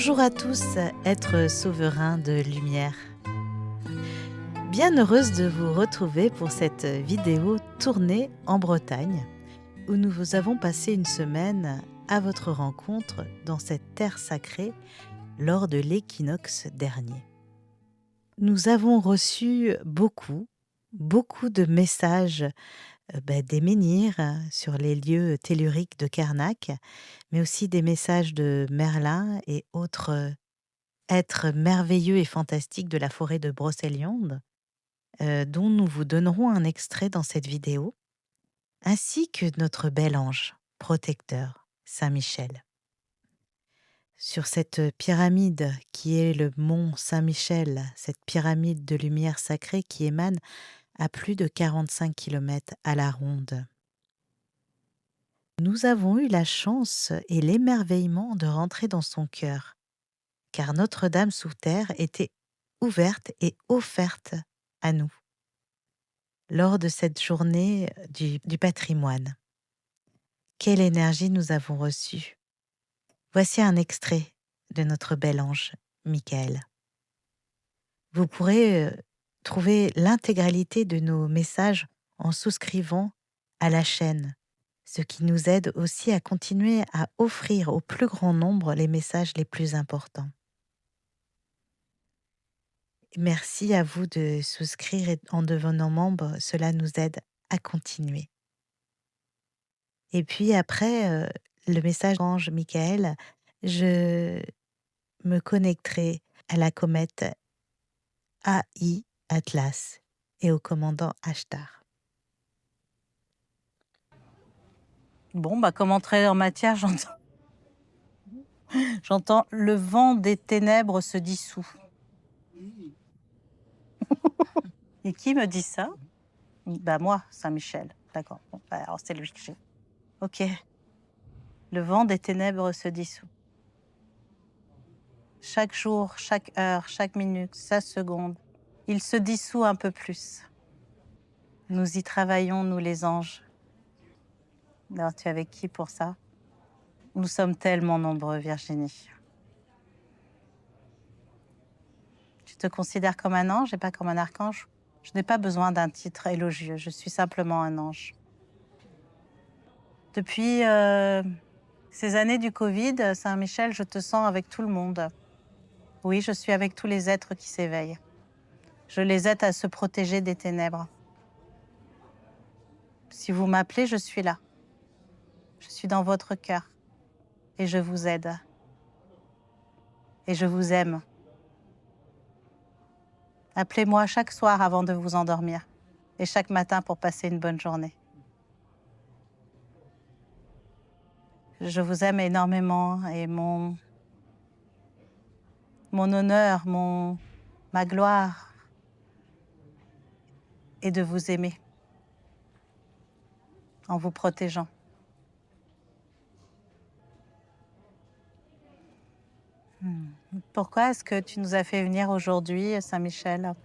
Bonjour à tous, êtres souverains de lumière. Bien heureuse de vous retrouver pour cette vidéo tournée en Bretagne, où nous vous avons passé une semaine à votre rencontre dans cette terre sacrée lors de l'équinoxe dernier. Nous avons reçu beaucoup de messages des menhirs sur les lieux telluriques de Carnac, mais aussi des messages de Merlin et autres êtres merveilleux et fantastiques de la forêt de Brocéliande, dont nous vous donnerons un extrait dans cette vidéo, ainsi que notre bel ange protecteur, Saint Michel. Sur cette pyramide qui est le mont Saint-Michel, cette pyramide de lumière sacrée qui émane à plus de 45 km à la ronde. Nous avons eu la chance et l'émerveillement de rentrer dans son cœur, car Notre-Dame sous terre était ouverte et offerte à nous lors de cette journée du patrimoine. Quelle énergie nous avons reçue! Voici un extrait de notre bel ange, Michael. Vous pourrez trouver l'intégralité de nos messages en souscrivant à la chaîne, ce qui nous aide aussi à continuer à offrir au plus grand nombre les messages les plus importants. Merci à vous de souscrire et en devenant membre, cela nous aide à continuer. Et puis après le message d'ange Michael, je me connecterai à la comète AI Atlas et au commandant Ashtar. Bon, comme entrée en matière, j'entends le vent des ténèbres se dissout. Et qui me dit ça? Moi, Saint-Michel. D'accord. Bon, alors c'est lui que j'ai. Ok. Le vent des ténèbres se dissout. Chaque jour, chaque heure, chaque minute, chaque seconde, il se dissout un peu plus. Nous y travaillons, nous les anges. Alors, tu es avec qui pour ça? Nous sommes tellement nombreux, Virginie. Tu te considères comme un ange et pas comme un archange? Je n'ai pas besoin d'un titre élogieux, je suis simplement un ange. Depuis ces années du Covid, Saint-Michel, je te sens avec tout le monde. Oui, je suis avec tous les êtres qui s'éveillent. Je les aide à se protéger des ténèbres. Si vous m'appelez, je suis là. Je suis dans votre cœur et je vous aide. Et je vous aime. Appelez-moi chaque soir avant de vous endormir et chaque matin pour passer une bonne journée. Je vous aime énormément et mon honneur, ma gloire est de vous aimer en vous protégeant. Pourquoi est-ce que tu nous as fait venir aujourd'hui, Saint-Michel?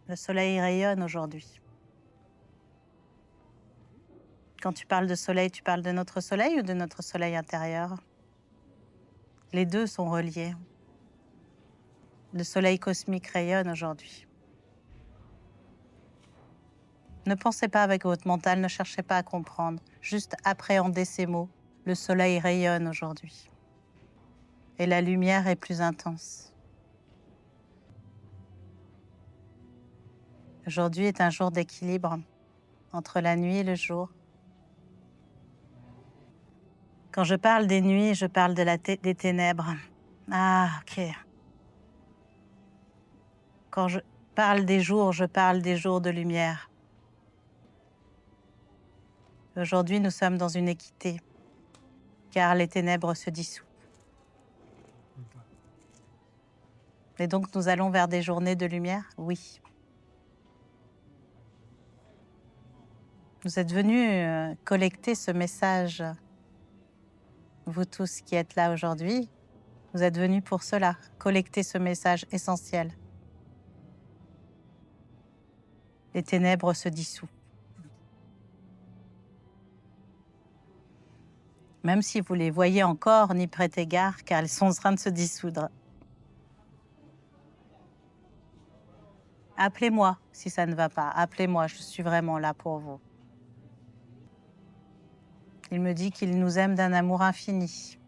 Le soleil rayonne aujourd'hui. Quand tu parles de soleil, tu parles de notre soleil ou de notre soleil intérieur? Les deux sont reliés. Le soleil cosmique rayonne aujourd'hui. Ne pensez pas avec votre mental, ne cherchez pas à comprendre. Juste appréhendez ces mots. Le soleil rayonne aujourd'hui. Et la lumière est plus intense. Aujourd'hui est un jour d'équilibre entre la nuit et le jour. Quand je parle des nuits, je parle des ténèbres. Ah, ok. Quand je parle des jours, je parle des jours de lumière. Aujourd'hui, nous sommes dans une équité, car les ténèbres se dissouent. Et donc, nous allons vers des journées de lumière? Oui. Vous êtes venus collecter ce message, vous tous qui êtes là aujourd'hui, vous êtes venus pour cela, collecter ce message essentiel. Les ténèbres se dissouent. même si vous les voyez encore, n'y prêtez garde, car elles sont en train de se dissoudre. Appelez-moi si ça ne va pas. Appelez-moi, je suis vraiment là pour vous. Il me dit qu'il nous aime d'un amour infini.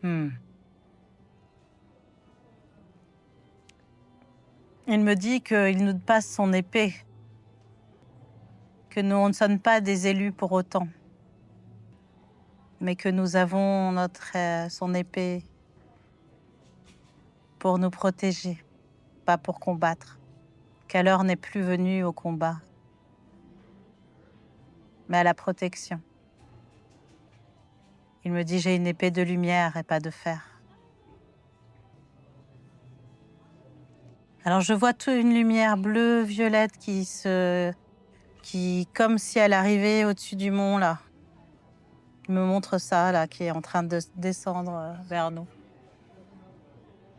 Hmm. Il me dit qu'il nous passe son épée, que nous on ne sommes pas des élus pour autant, mais que nous avons son épée pour nous protéger, pas pour combattre, qu'à l'heure n'est plus venue au combat, mais à la protection. Il me dit j'ai une épée de lumière et pas de fer. Alors je vois toute une lumière bleue, violette qui comme si elle arrivait au-dessus du mont là. Il me montre ça là, qui est en train de descendre vers nous.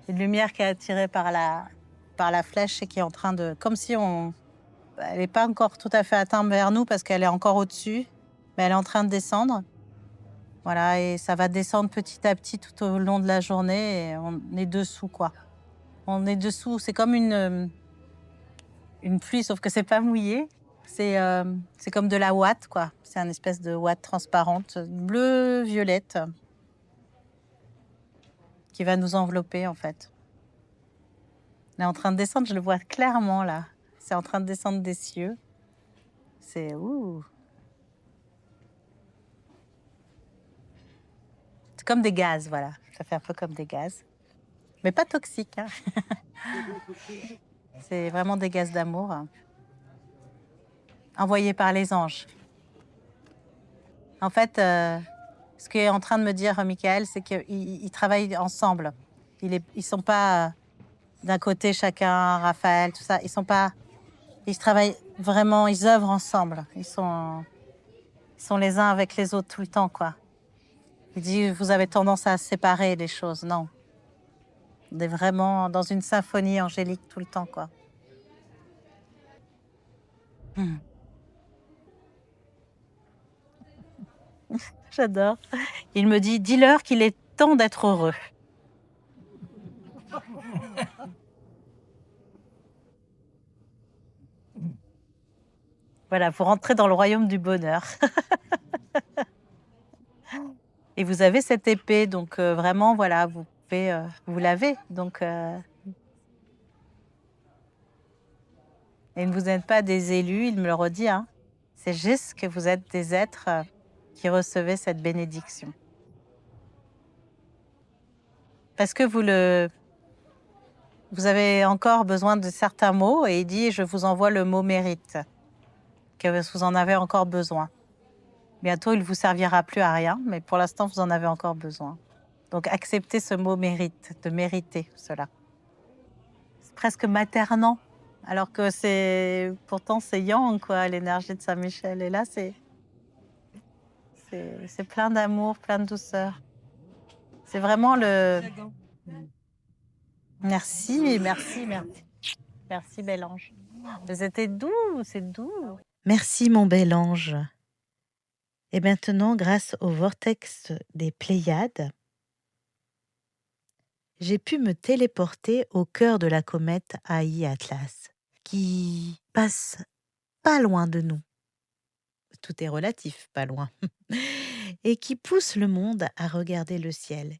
Une lumière qui est attirée par la flèche et qui est en train de, comme si elle n'est pas encore tout à fait atteinte vers nous parce qu'elle est encore au-dessus, mais elle est en train de descendre. Voilà, et ça va descendre petit à petit tout au long de la journée et on est dessous quoi. On est dessous, c'est comme une pluie, sauf que c'est pas mouillé. C'est comme de la ouate, quoi. C'est une espèce de ouate transparente, bleu-violette, qui va nous envelopper, en fait. Elle est en train de descendre, je le vois clairement, là. C'est en train de descendre des cieux. C'est... ouh. C'est comme des gaz, voilà. Ça fait un peu comme des gaz. Mais pas toxiques, hein. C'est vraiment des gaz d'amour, hein, envoyés par les anges. En fait, ce qu'est en train de me dire Michael, c'est qu'ils travaillent ensemble. Ils sont pas d'un côté chacun, Raphaël, tout ça. Ils travaillent vraiment, ils œuvrent ensemble. Ils sont les uns avec les autres tout le temps, quoi. Il dit, vous avez tendance à séparer les choses. Non. On est vraiment dans une symphonie angélique tout le temps, quoi. Hmm. J'adore. Il me dit, dis-leur qu'il est temps d'être heureux. Voilà, vous rentrez dans le royaume du bonheur. Et vous avez cette épée, donc vraiment, voilà, vous pouvez, vous l'avez. Donc, et vous n'êtes pas des élus, il me le redit, hein. C'est juste que vous êtes des êtres qui recevez cette bénédiction. Parce que vous avez encore besoin de certains mots, et il dit, je vous envoie le mot mérite, que vous en avez encore besoin. Bientôt, il ne vous servira plus à rien, mais pour l'instant, vous en avez encore besoin. Donc, acceptez ce mot mérite, de mériter cela. C'est presque maternant, alors que pourtant c'est yang, quoi, l'énergie de Saint-Michel. Et là, c'est plein d'amour, plein de douceur. C'est vraiment le... Merci, merci, merci. Merci, bel ange. C'était doux, c'est doux. Merci, mon bel ange. Et maintenant, grâce au vortex des Pléiades, j'ai pu me téléporter au cœur de la comète Haï Atlas, qui passe pas loin de nous. Tout est relatif, pas loin. Et qui pousse le monde à regarder le ciel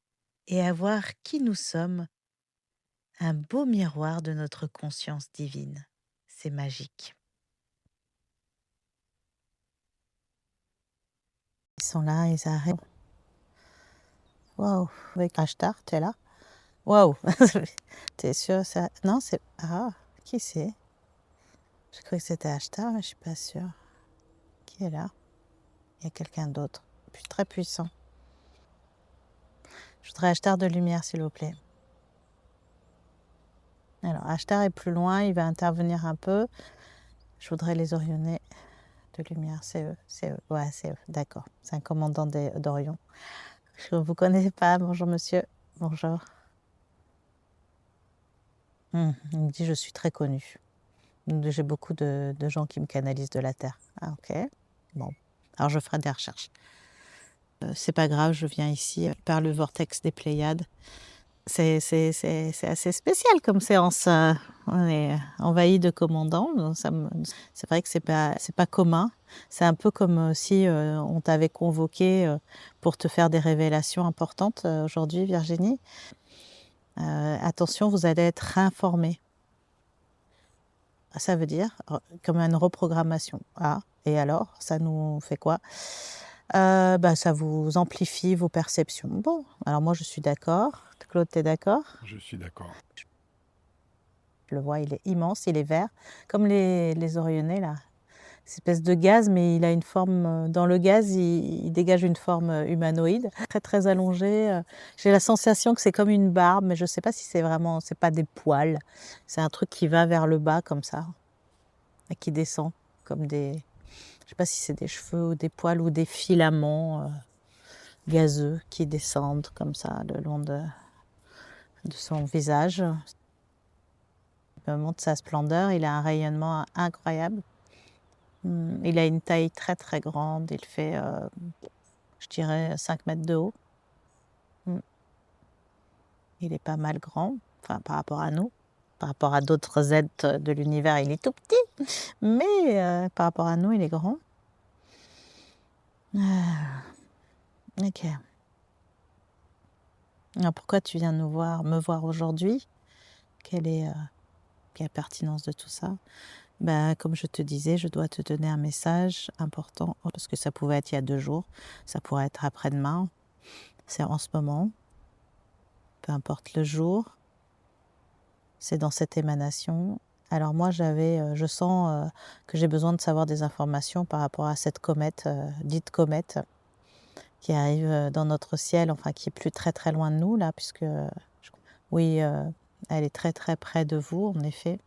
et à voir qui nous sommes, un beau miroir de notre conscience divine. C'est magique. Ils sont là, ils arrivent. Waouh, avec Ashtar, tu es là? Waouh, t'es sûr ça? Non, c'est... Ah, qui c'est? Je croyais que c'était Ashtar, mais je suis pas sûre. Qui est là? Il y a quelqu'un d'autre, très puissant. Je voudrais Ashtar de lumière, s'il vous plaît. Alors, Ashtar est plus loin, il va intervenir un peu. Je voudrais les Orionnais de lumière, c'est eux. Ouais, c'est eux, d'accord. C'est un commandant d'Orion. Je ne vous connais pas, bonjour monsieur. Bonjour. Il me dit, je suis très connue. J'ai beaucoup de gens qui me canalisent de la Terre. Ah, ok. Bon. Alors je ferai des recherches. C'est pas grave, je viens ici par le vortex des Pléiades. C'est assez spécial comme séance. On est envahi de commandants. Donc c'est vrai que c'est pas commun. C'est un peu comme si on t'avait convoqué pour te faire des révélations importantes aujourd'hui, Virginie. Attention, vous allez être informé. Ça veut dire comme une reprogrammation. Ah, et alors, ça nous fait quoi? Ça vous amplifie vos perceptions. Bon, alors moi je suis d'accord. Claude, tu es d'accord? Je suis d'accord. Je le vois, il est immense, il est vert, comme les Orionnais là. Cette espèce de gaz, mais il a une forme, dans le gaz, il dégage une forme humanoïde, très très allongée. J'ai la sensation que c'est comme une barbe, mais je ne sais pas si c'est vraiment, c'est pas des poils. C'est un truc qui va vers le bas comme ça, et qui descend comme des, je sais pas si c'est des cheveux ou des poils ou des filaments gazeux qui descendent comme ça le long de son visage. Il me montre sa splendeur, il a un rayonnement incroyable. Il a une taille très très grande, il fait, je dirais, 5 mètres de haut. Il est pas mal grand, enfin par rapport à nous. Par rapport à d'autres êtres de l'univers, il est tout petit, mais par rapport à nous, il est grand. Ok. Alors pourquoi tu viens me voir aujourd'hui? Quelle est la pertinence de tout ça? Comme je te disais, je dois te donner un message important, parce que ça pouvait être il y a 2 jours, ça pourrait être après-demain, c'est en ce moment, peu importe le jour, c'est dans cette émanation. Alors moi, je sens que j'ai besoin de savoir des informations par rapport à cette comète, dite comète, qui arrive dans notre ciel, enfin qui est plus très très loin de nous là, puisque oui, elle est très très près de vous, en effet.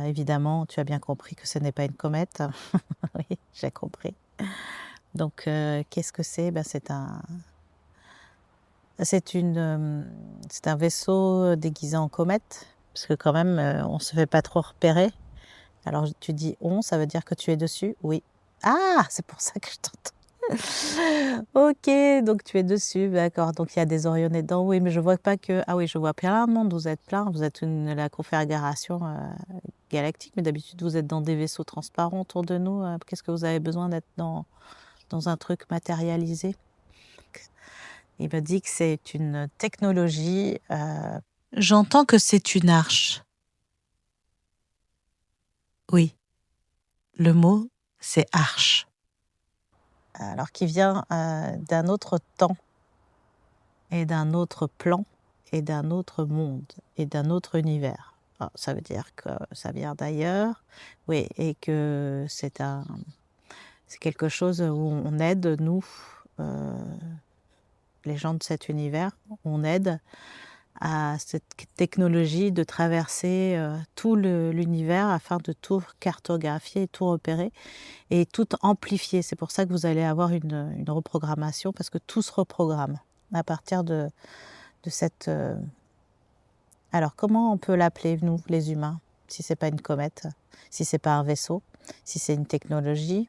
Évidemment, tu as bien compris que ce n'est pas une comète. Oui, j'ai compris. Donc, qu'est-ce que c'est? C'est un vaisseau déguisé en comète, parce que quand même, on ne se fait pas trop repérer. Alors, tu dis on, ça veut dire que tu es dessus? Oui. Ah, c'est pour ça que je t'entends. Ok, donc tu es dessus, d'accord. Donc il y a des Orionnais dedans. Oui, mais je vois pas que. Ah oui, je vois plein de monde. Vous êtes plein. Vous êtes la confédération galactique, mais d'habitude vous êtes dans des vaisseaux transparents autour de nous. Qu'est-ce que vous avez besoin d'être dans un truc matérialisé? Il me dit que c'est une technologie. J'entends que c'est une arche. Oui, le mot c'est arche. Alors qui vient d'un autre temps et d'un autre plan et d'un autre monde et d'un autre univers. Alors, ça veut dire que ça vient d'ailleurs, oui, et que c'est quelque chose où on aide, nous, les gens de cet univers, on aide à cette technologie de traverser tout l'univers afin de tout cartographier, tout repérer et tout amplifier. C'est pour ça que vous allez avoir une reprogrammation, parce que tout se reprogramme à partir de cette... Alors, comment on peut l'appeler, nous, les humains, si c'est pas une comète, si c'est pas un vaisseau, si c'est une technologie?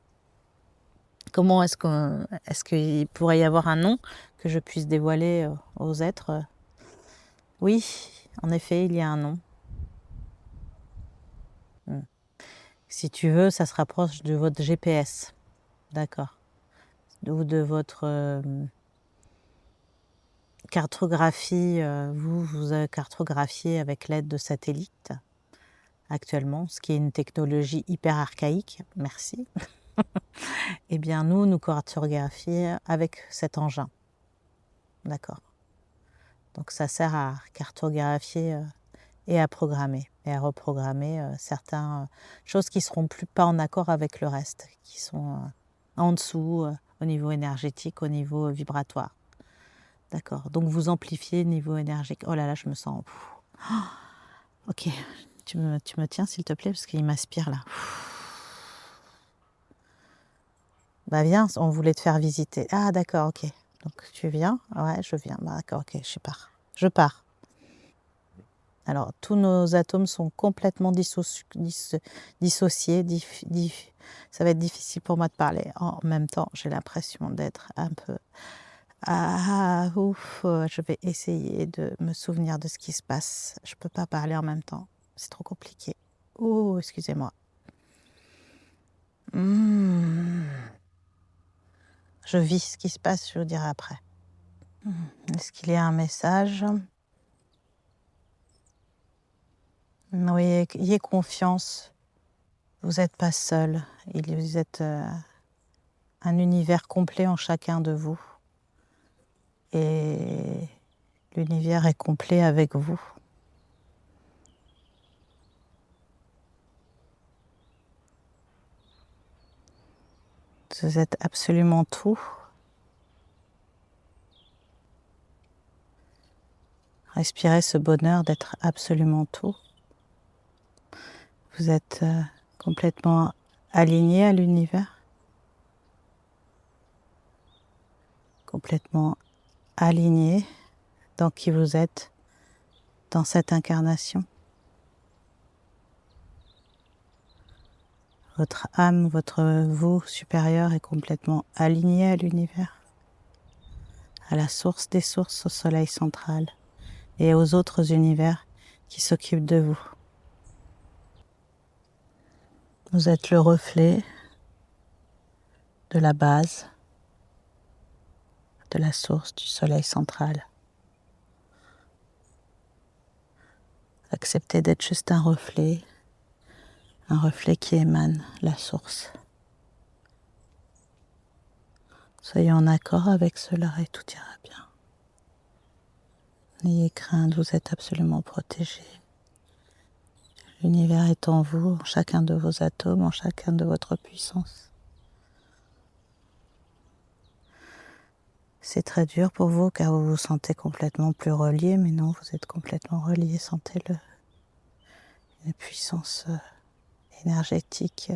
Comment est-ce qu'il pourrait y avoir un nom que je puisse dévoiler aux êtres? Oui, en effet, il y a un nom. Si tu veux, ça se rapproche de votre GPS, d'accord, ou de votre cartographie. Vous cartographiez avec l'aide de satellites actuellement, ce qui est une technologie hyper archaïque. Merci. Eh bien, nous cartographions avec cet engin. D'accord. Donc, ça sert à cartographier et à programmer et à reprogrammer certaines choses qui ne seront pas en accord avec le reste, qui sont en dessous au niveau énergétique, au niveau vibratoire. D'accord. Donc, vous amplifiez le niveau énergétique. Oh là là, je me sens... Ok. Tu me tiens, s'il te plaît, parce qu'il m'aspire là. Viens, on voulait te faire visiter. Ah, d'accord, ok. Donc, tu viens? Ouais, je viens. D'accord, ok, je pars. Alors, tous nos atomes sont complètement dissociés, ça va être difficile pour moi de parler. En même temps, j'ai l'impression d'être un peu ouf, je vais essayer de me souvenir de ce qui se passe. Je peux pas parler en même temps, c'est trop compliqué. Oh, excusez-moi. Je vis ce qui se passe, je vous dirai après. Est-ce qu'il y a un message? Oui, ayez confiance, vous n'êtes pas seul. Vous êtes un univers complet en chacun de vous. Et l'univers est complet avec vous. Vous êtes absolument tout. Respirez ce bonheur d'être absolument tout. Vous êtes complètement aligné à l'univers, complètement aligné dans qui vous êtes dans cette incarnation. Votre âme, votre vous supérieur est complètement aligné à l'univers, à la source des sources, au soleil central et aux autres univers qui s'occupent de vous. Vous êtes le reflet de la base, de la source du soleil central. Acceptez d'être juste un reflet qui émane la source. Soyez en accord avec cela et tout ira bien. N'ayez crainte, vous êtes absolument protégé. L'univers est en vous, en chacun de vos atomes, en chacun de votre puissance. C'est très dur pour vous car vous vous sentez complètement plus relié, mais non, vous êtes complètement relié, sentez-le. Une puissance énergétique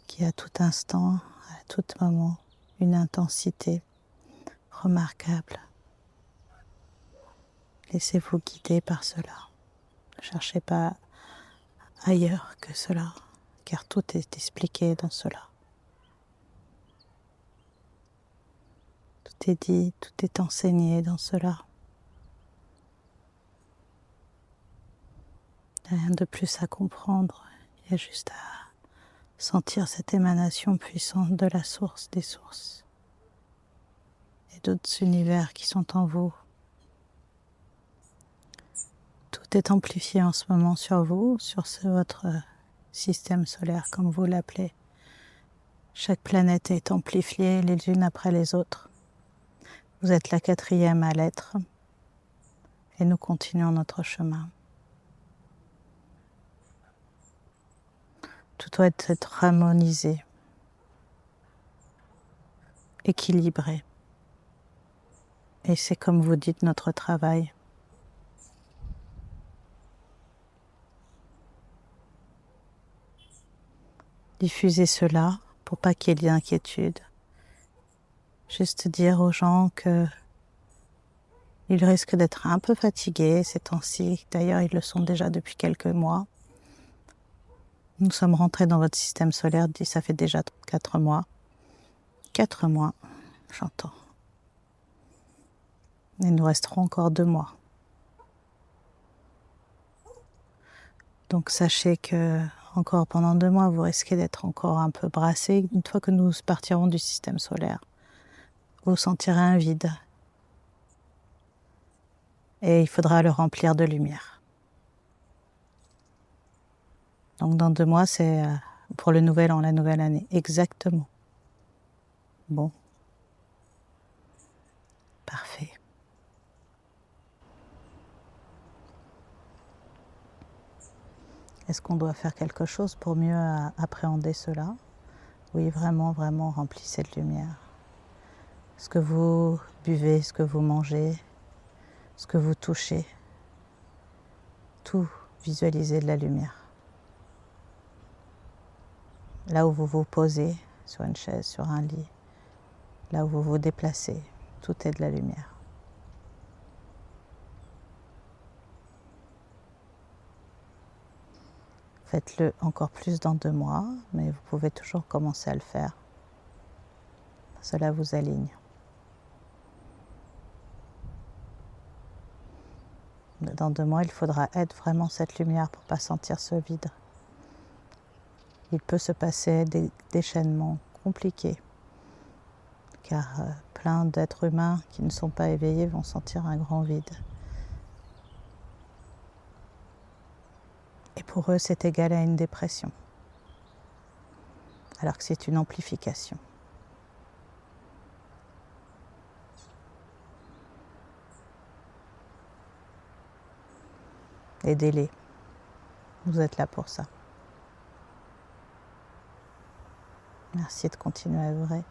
qui à tout instant, à tout moment, une intensité remarquable. Laissez-vous guider par cela. Ne cherchez pas ailleurs que cela, car tout est expliqué dans cela. Tout est dit, tout est enseigné dans cela. Il n'y a rien de plus à comprendre, il y a juste à sentir cette émanation puissante de la source des sources et d'autres univers qui sont en vous. Tout est amplifié en ce moment sur vous, sur votre système solaire, comme vous l'appelez. Chaque planète est amplifiée les unes après les autres. Vous êtes la 4e à l'être et nous continuons notre chemin. Tout doit être harmonisé, équilibré. Et c'est comme vous dites notre travail. Diffusez cela pour pas qu'il y ait d'inquiétude. Juste dire aux gens que ils risquent d'être un peu fatigués ces temps-ci. D'ailleurs, ils le sont déjà depuis quelques mois. Nous sommes rentrés dans votre système solaire, ça fait déjà 4 mois. 4 mois, j'entends. Il nous resteront encore 2 mois. Donc sachez que encore pendant 2 mois, vous risquez d'être encore un peu brassés. Une fois que nous partirons du système solaire, vous sentirez un vide. Et il faudra le remplir de lumière. Donc dans 2 mois, c'est pour le nouvel an, la nouvelle année. Exactement. Bon. Parfait. Est-ce qu'on doit faire quelque chose pour mieux appréhender cela? Oui, vraiment, vraiment, remplissez de lumière. Ce que vous buvez, ce que vous mangez, ce que vous touchez, tout visualisez de la lumière. Là où vous vous posez, sur une chaise, sur un lit, là où vous vous déplacez, tout est de la lumière. Faites-le encore plus dans 2 mois, mais vous pouvez toujours commencer à le faire. Cela vous aligne. Dans 2 mois, il faudra être vraiment cette lumière pour ne pas sentir ce vide. Il peut se passer des déchaînements compliqués, car plein d'êtres humains qui ne sont pas éveillés vont sentir un grand vide. Et pour eux, c'est égal à une dépression, alors que c'est une amplification. Aidez-les. Vous êtes là pour ça. Merci de continuer à œuvrer.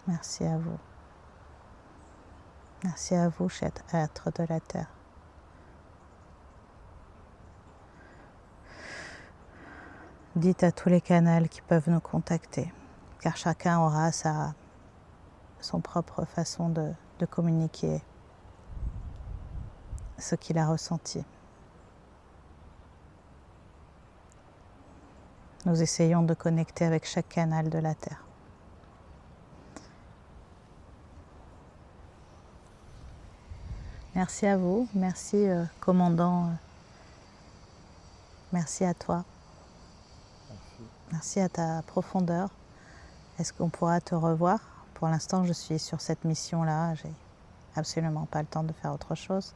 Merci à vous. Merci à vous, chers êtres de la Terre. Dites à tous les canaux qui peuvent nous contacter, car chacun aura son propre façon de communiquer ce qu'il a ressenti. Nous essayons de connecter avec chaque canal de la Terre. Merci à vous, merci commandant, merci à toi, merci à ta profondeur. Est-ce qu'on pourra te revoir? Pour l'instant, je suis sur cette mission-là, j'ai absolument pas le temps de faire autre chose.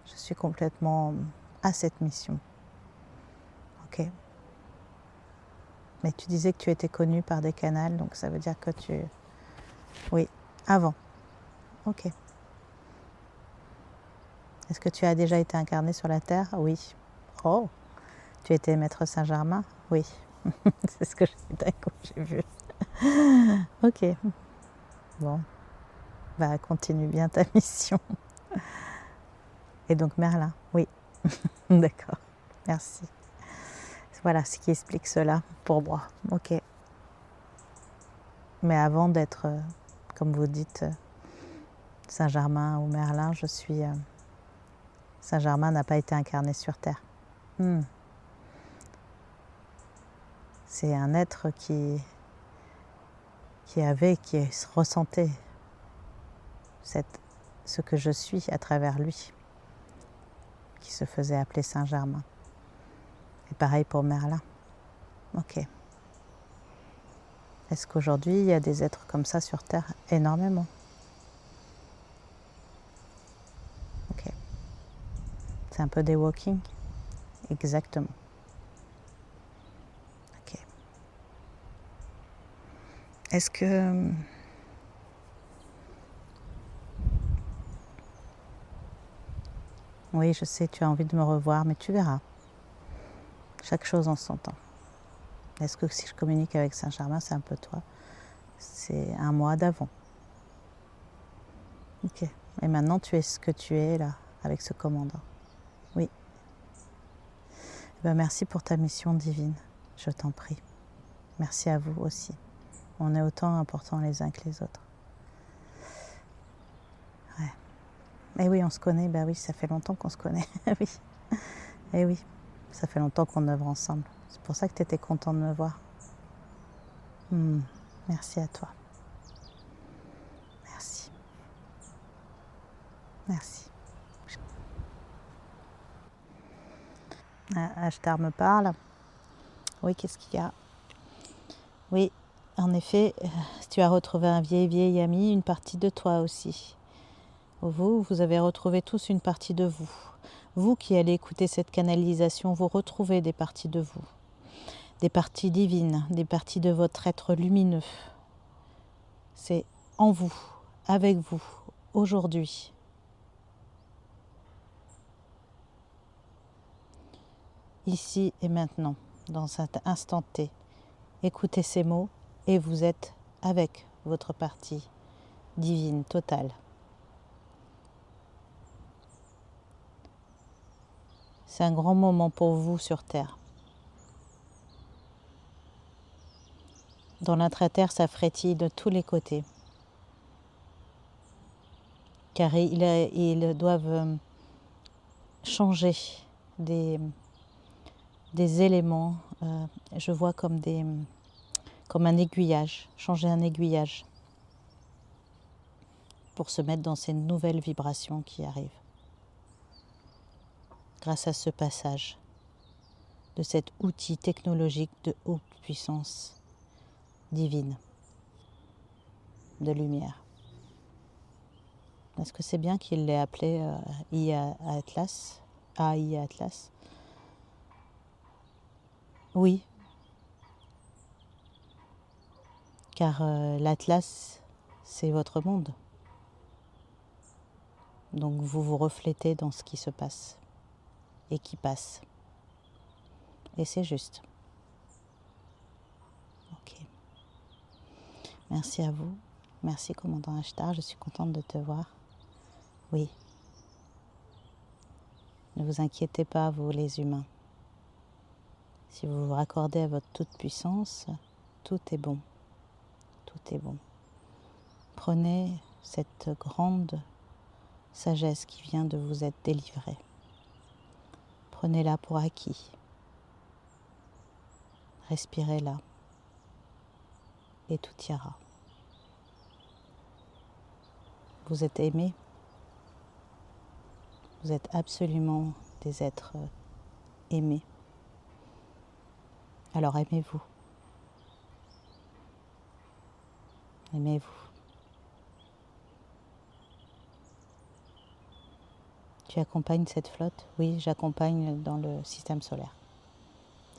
Je suis complètement à cette mission. Ok. Mais tu disais que tu étais connue par des canals, donc ça veut dire que tu... Oui, avant. Ok. Est-ce que tu as déjà été incarné sur la Terre? Oui. Oh, tu étais Maître Saint-Germain? Oui. C'est ce que j'ai vu. Ok. Bon. Bah, continue bien ta mission. Et donc Merlin? Oui. D'accord. Merci. Voilà ce qui explique cela pour moi. Ok. Mais avant d'être, comme vous dites, Saint-Germain ou Merlin, je suis... Saint-Germain n'a pas été incarné sur Terre. C'est un être qui ressentait ce que je suis à travers lui, qui se faisait appeler Saint-Germain. Et pareil pour Merlin. Ok. Est-ce qu'aujourd'hui, il y a des êtres comme ça sur Terre? Énormément. Ok. C'est un peu des walking? Exactement. Ok. Est-ce que... Oui, je sais, tu as envie de me revoir, mais tu verras. Chaque chose en son temps. Est-ce que si je communique avec Saint-Germain, c'est un peu toi? C'est un mois d'avant. Ok. Et maintenant, tu es ce que tu es là, avec ce commandant. Oui. Ben, merci pour ta mission divine. Je t'en prie. Merci à vous aussi. On est autant importants les uns que les autres. Ouais. Et oui, on se connaît. Ben oui, ça fait longtemps qu'on se connaît. Oui. Et oui, ça fait longtemps qu'on œuvre ensemble. C'est pour ça que tu étais content de me voir. Merci à toi. Merci. Merci. Ashtar me parle. Oui, qu'est-ce qu'il y a? Oui, en effet, tu as retrouvé un vieil ami, une partie de toi aussi. Vous avez retrouvé tous une partie de vous. Vous qui allez écouter cette canalisation, vous retrouvez des parties de vous. Des parties divines, des parties de votre être lumineux. C'est en vous, avec vous, aujourd'hui. Ici et maintenant, dans cet instant T. Écoutez ces mots et vous êtes avec votre partie divine totale. C'est un grand moment pour vous sur Terre. Dans l'intra-terre, ça frétille de tous les côtés. car ils doivent changer des éléments. Je vois comme un aiguillage, changer un aiguillage pour se mettre dans ces nouvelles vibrations qui arrivent grâce à ce passage de cet outil technologique de haute puissance divine, de lumière. Est-ce que c'est bien qu'il l'ait appelé IA Atlas, AI Atlas? Oui, car l'Atlas, c'est votre monde. Donc vous vous reflétez dans ce qui se passe et qui passe. Et c'est juste. Ok. Merci à vous. Merci, commandant Ashtar. Je suis contente de te voir. Oui. Ne vous inquiétez pas, vous les humains. Si vous vous raccordez à votre toute puissance, tout est bon. Tout est bon. Prenez cette grande sagesse qui vient de vous être délivrée. Prenez-la pour acquis. Respirez-la. Et tout ira. Vous êtes aimés. Vous êtes absolument des êtres aimés. Alors aimez-vous. Aimez-vous. Tu accompagnes cette flotte? Oui, j'accompagne dans le système solaire.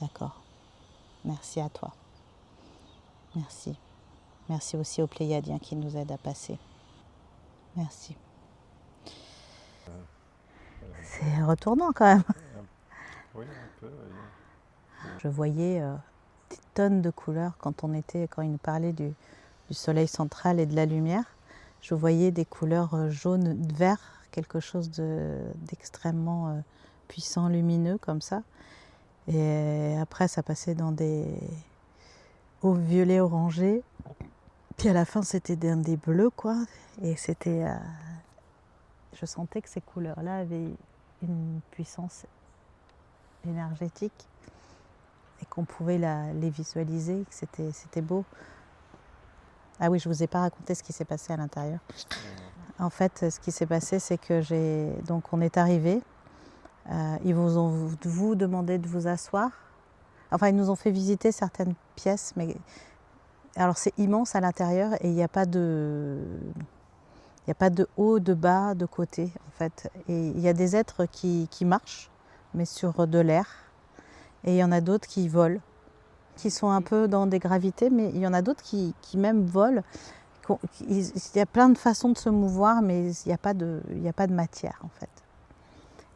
D'accord. Merci à toi. Merci. Merci aussi aux Pléiadiens qui nous aident à passer. Merci. C'est retournant quand même. Oui, un peu. Oui. Je voyais des tonnes de couleurs quand il nous parlait du soleil central et de la lumière. Je voyais des couleurs jaune, vert, quelque chose d'extrêmement puissant, lumineux comme ça. Et après, ça passait dans des hauts violets orangés. Puis à la fin, c'était des bleus, quoi. Et c'était... je sentais que ces couleurs-là avaient une puissance énergétique et qu'on pouvait les visualiser, que c'était beau. Ah oui, je ne vous ai pas raconté ce qui s'est passé à l'intérieur. En fait, ce qui s'est passé, c'est que donc on est arrivé. Ils vous ont demandé de vous asseoir. Enfin, ils nous ont fait visiter certaines pièces, mais alors c'est immense à l'intérieur et il n'y a pas de haut, de bas, de côté en fait. Et il y a des êtres qui marchent, mais sur de l'air. Et il y en a d'autres qui volent, qui sont un peu dans des gravités, mais il y en a d'autres qui même volent. Il y a plein de façons de se mouvoir, mais il n'y a pas de matière en fait.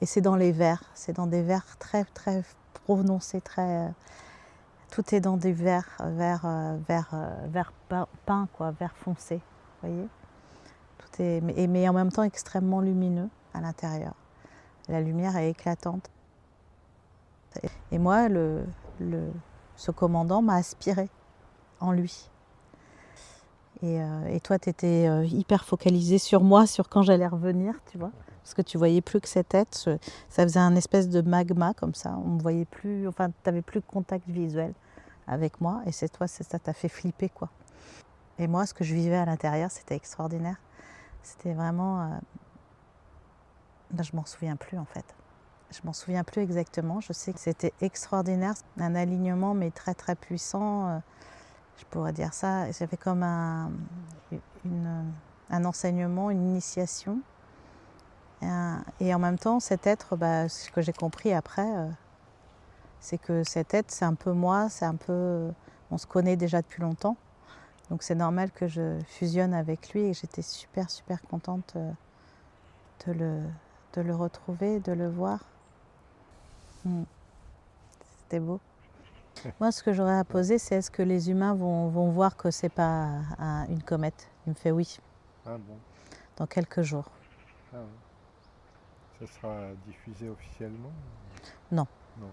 Et c'est dans les verts, c'est dans des verts très très prononcés, très. Tout est dans des verts peints, quoi, vert foncé, vous voyez. Tout est, mais en même temps extrêmement lumineux à l'intérieur. La lumière est éclatante. Et moi, ce commandant m'a aspiré en lui. Et toi, tu étais hyper focalisé sur moi, sur quand j'allais revenir, tu vois. Parce que tu voyais plus que cette tête. Ça faisait un espèce de magma comme ça. On me voyait plus, enfin, tu n'avais plus de contact visuel avec moi. Et ça t'a fait flipper, quoi. Et moi, ce que je vivais à l'intérieur, c'était extraordinaire. C'était vraiment... je m'en souviens plus, en fait. Je m'en souviens plus exactement. Je sais que c'était extraordinaire. Un alignement, mais très, très puissant. Je pourrais dire ça. J'avais comme un enseignement, une initiation. Et en même temps, cet être, ce que j'ai compris après, c'est que cet être, c'est un peu moi, on se connaît déjà depuis longtemps. Donc c'est normal que je fusionne avec lui et j'étais super, super contente de le retrouver, de le voir. C'était beau. Moi, ce que j'aurais à poser, c'est est-ce que les humains vont voir que c'est pas une comète? Il me fait oui. Ah bon? Dans quelques jours. Ah oui. Ça sera diffusé officiellement? Non. Non.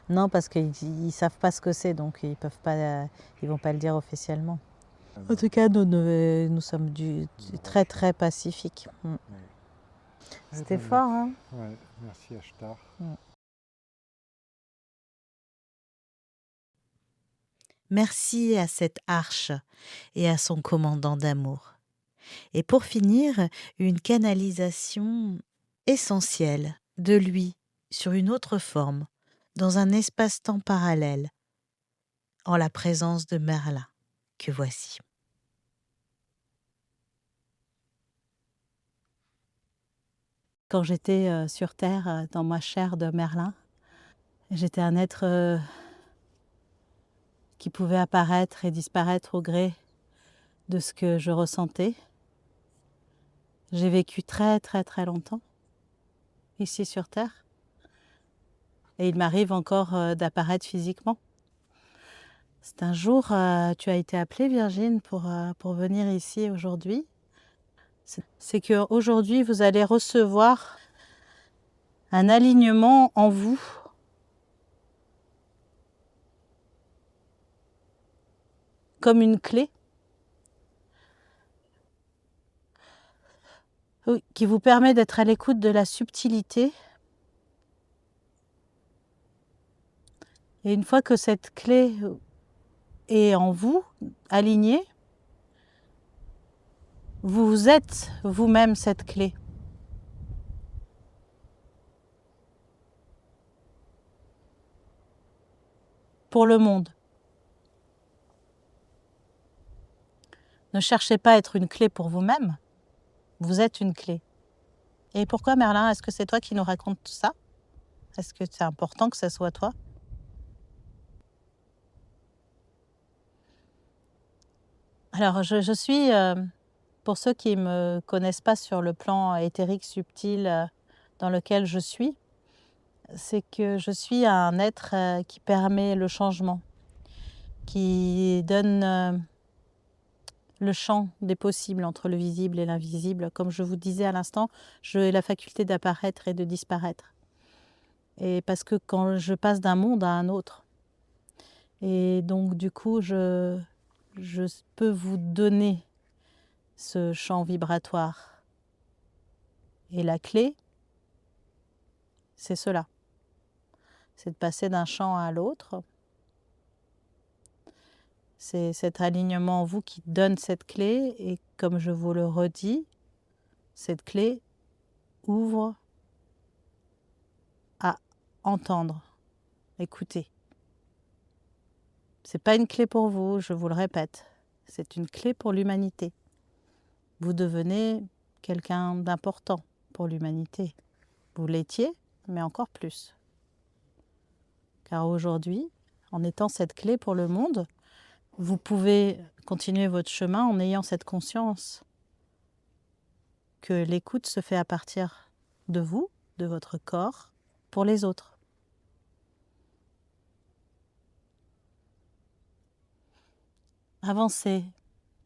Non, parce qu'ils ne savent pas ce que c'est, donc ils vont pas le dire officiellement. En tout cas, nous sommes très très pacifiques. Ouais. C'était fort, hein? Ouais, merci Ashtar. Merci à cette arche et à son commandant d'amour. Et pour finir, une canalisation essentielle de lui sur une autre forme, dans un espace-temps parallèle, en la présence de Merlin, que voici. Quand j'étais sur Terre, dans ma chair de Merlin, j'étais un être qui pouvait apparaître et disparaître au gré de ce que je ressentais. J'ai vécu très très très longtemps ici sur Terre et il m'arrive encore d'apparaître physiquement. C'est un jour, tu as été appelée Virgine pour venir ici aujourd'hui. C'est qu'aujourd'hui vous allez recevoir un alignement en vous comme une clé qui vous permet d'être à l'écoute de la subtilité. Et une fois que cette clé est en vous, alignée, vous êtes vous-même cette clé. Pour le monde. Ne cherchez pas à être une clé pour vous-même. Vous êtes une clé. Et pourquoi, Merlin? Est-ce que c'est toi qui nous racontes tout ça? Est-ce que c'est important que ce soit toi? Alors, je suis, pour ceux qui ne me connaissent pas sur le plan éthérique subtil dans lequel je suis, c'est que je suis un être qui permet le changement, qui donne le champ des possibles entre le visible et l'invisible. Comme je vous disais à l'instant, j'ai la faculté d'apparaître et de disparaître. Et parce que quand je passe d'un monde à un autre, et donc du coup, je peux vous donner ce champ vibratoire. Et la clé, c'est cela. C'est de passer d'un champ à l'autre. C'est cet alignement en vous qui donne cette clé. Et comme je vous le redis, cette clé ouvre à entendre, écouter. C'est pas une clé pour vous, je vous le répète. C'est une clé pour l'humanité. Vous devenez quelqu'un d'important pour l'humanité. Vous l'étiez, mais encore plus. Car aujourd'hui, en étant cette clé pour le monde, vous pouvez continuer votre chemin en ayant cette conscience que l'écoute se fait à partir de vous, de votre corps, pour les autres. Avancez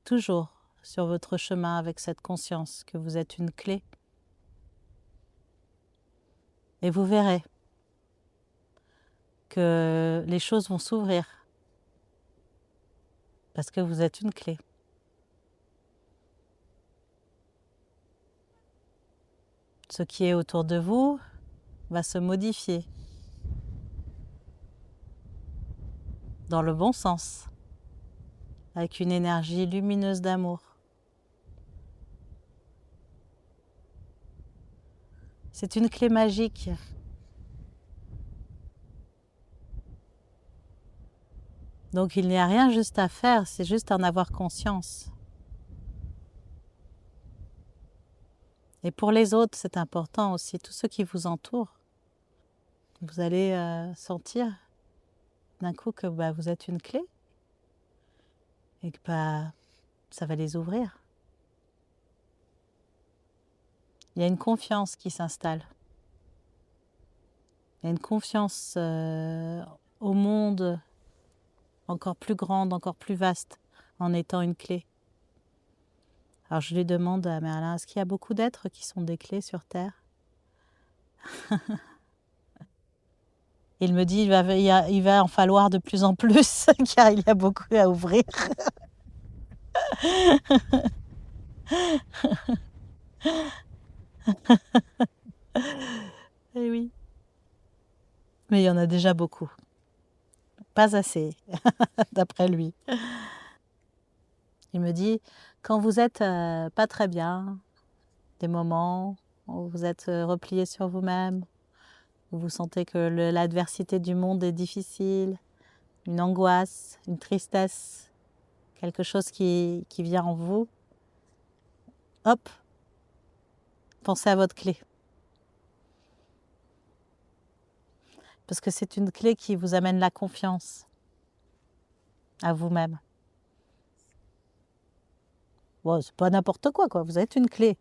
toujours sur votre chemin avec cette conscience que vous êtes une clé. Et vous verrez que les choses vont s'ouvrir parce que vous êtes une clé. Ce qui est autour de vous va se modifier dans le bon sens, avec une énergie lumineuse d'amour. C'est une clé magique. Donc il n'y a rien juste à faire, c'est juste en avoir conscience. Et pour les autres, c'est important aussi, tous ceux qui vous entourent. Vous allez sentir d'un coup que vous êtes une clé et que ça va les ouvrir. Il y a une confiance qui s'installe. Il y a une confiance au monde encore plus grande, encore plus vaste, en étant une clé. Alors je lui demande à Merlin, est-ce qu'il y a beaucoup d'êtres qui sont des clés sur Terre? Il me dit, il va en falloir de plus en plus, car il y a beaucoup à ouvrir. Eh oui. Mais il y en a déjà beaucoup. Pas assez, d'après lui. Il me dit, quand vous êtes pas très bien, des moments où vous êtes replié sur vous-même, où vous sentez que l'adversité du monde est difficile, une angoisse, une tristesse, quelque chose qui vient en vous, hop, pensez à votre clé. Parce que c'est une clé qui vous amène la confiance à vous-même. Bon, c'est pas n'importe quoi, quoi. Vous êtes une clé,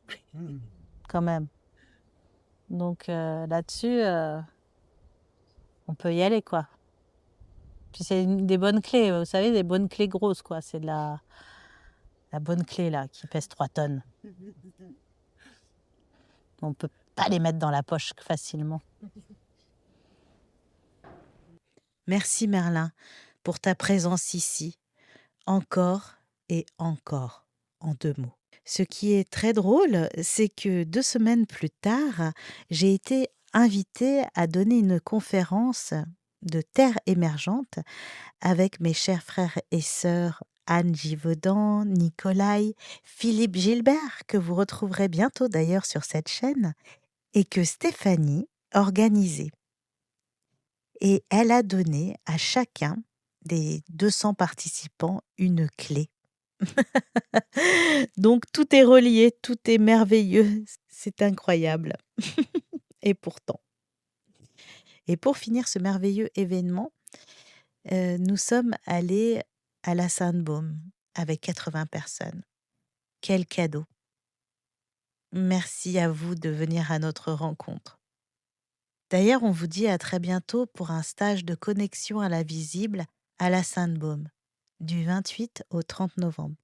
quand même. Donc là-dessus, on peut y aller, quoi. Puis c'est des bonnes clés, vous savez, des bonnes clés grosses, quoi. C'est de la bonne clé, là, qui pèse 3 tonnes. On peut pas les mettre dans la poche facilement. Merci Merlin pour ta présence ici, encore et encore, en 2 mots. Ce qui est très drôle, c'est que 2 semaines plus tard, j'ai été invitée à donner une conférence de terre émergente avec mes chers frères et sœurs Anne Givaudan, Nicolai, Philippe Gilbert, que vous retrouverez bientôt d'ailleurs sur cette chaîne, et que Stéphanie organisait. Et elle a donné à chacun des 200 participants une clé. Donc tout est relié, tout est merveilleux, c'est incroyable. Et pourtant. Et pour finir ce merveilleux événement, nous sommes allés à la Sainte-Baume avec 80 personnes. Quel cadeau! Merci à vous de venir à notre rencontre. D'ailleurs, on vous dit à très bientôt pour un stage de connexion à l'invisible à la Sainte-Baume, du 28 au 30 novembre.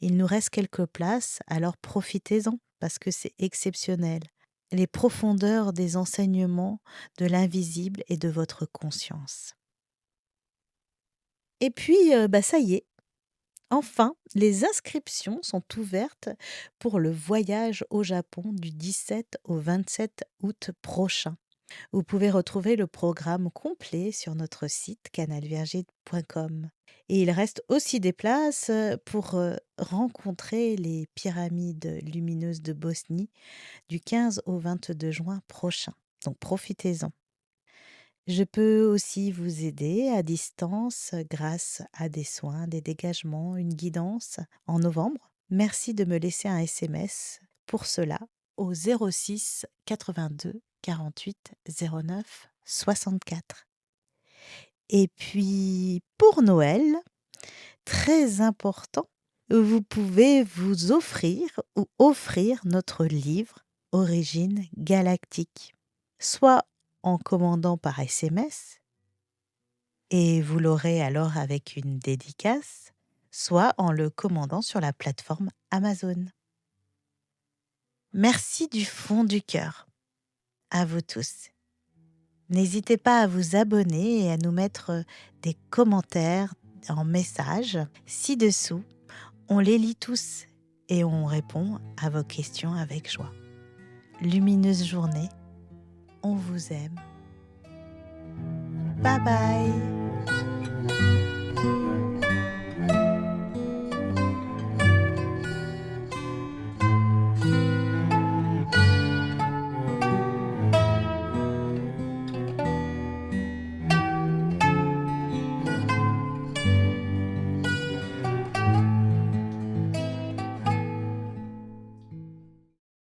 Il nous reste quelques places, alors profitez-en parce que c'est exceptionnel. Les profondeurs des enseignements de l'invisible et de votre conscience. Et puis, ça y est, enfin, les inscriptions sont ouvertes pour le voyage au Japon du 17 au 27 août prochain. Vous pouvez retrouver le programme complet sur notre site canalvierge.com. Et il reste aussi des places pour rencontrer les pyramides lumineuses de Bosnie du 15 au 22 juin prochain. Donc profitez-en. Je peux aussi vous aider à distance grâce à des soins, des dégagements, une guidance en novembre. Merci de me laisser un SMS pour cela au 06 82 48 09 64. Et puis pour Noël, très important, vous pouvez vous offrir ou offrir notre livre Origine galactique, soit en commandant par SMS, et vous l'aurez alors avec une dédicace, soit en le commandant sur la plateforme Amazon. Merci du fond du cœur à vous tous. N'hésitez pas à vous abonner et à nous mettre des commentaires en message ci-dessous. On les lit tous et on répond à vos questions avec joie. Lumineuse journée, on vous aime. Bye bye!